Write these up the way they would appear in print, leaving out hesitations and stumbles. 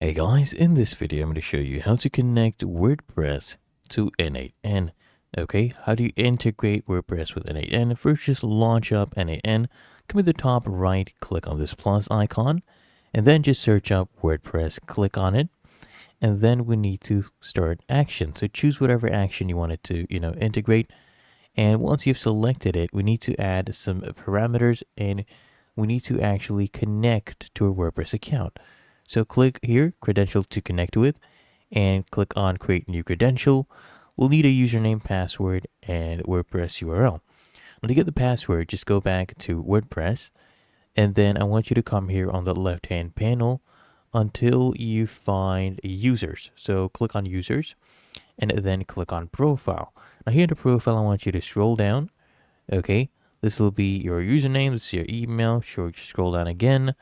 Hey guys, in this video I'm going to show you how to connect WordPress to n8n. Okay, how do you integrate WordPress with n8n? First, just launch up n8n, come to the top right, click on this plus icon, and then just search up WordPress, click on it, and then we need to start action. So choose whatever action you want it to, integrate. And once you've selected it, we need to add some parameters and we need to actually connect to a WordPress account. So click here, credential to connect with, and click on create new credential. We'll need a username, password, and WordPress URL. Now to get the password, just go back to WordPress, and then I want you to come here on the left-hand panel until you find users. So click on users, and then click on profile. Now here in the profile, I want you to scroll down. Okay, this will be your username, this is your email. Sure, just scroll down again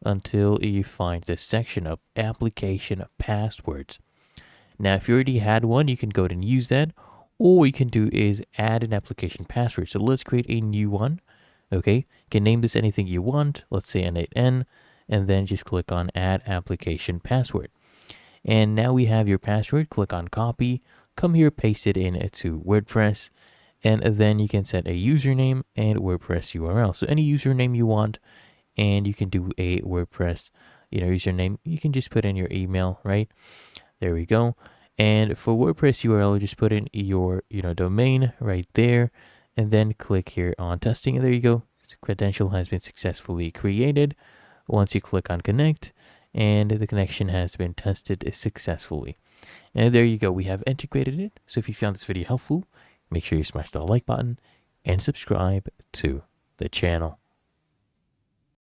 until you find this section of application passwords. Now, if you already had one, you can go ahead and use that. All you can do is add an application password. So let's create a new one. Okay, you can name this anything you want. Let's say n8n, and then just click on add application password. And now we have your password. Click on copy, come here, paste it into WordPress, and then you can set a username and WordPress URL. So any username you want, and you can do a WordPress, username. You can just put in your email, right? There we go. And for WordPress URL, just put in your, domain right there, and then click here on testing. And there you go. The credential has been successfully created. Once you click on connect, and the connection has been tested successfully. And there you go. We have integrated it. So if you found this video helpful, make sure you smash the like button and subscribe to the channel.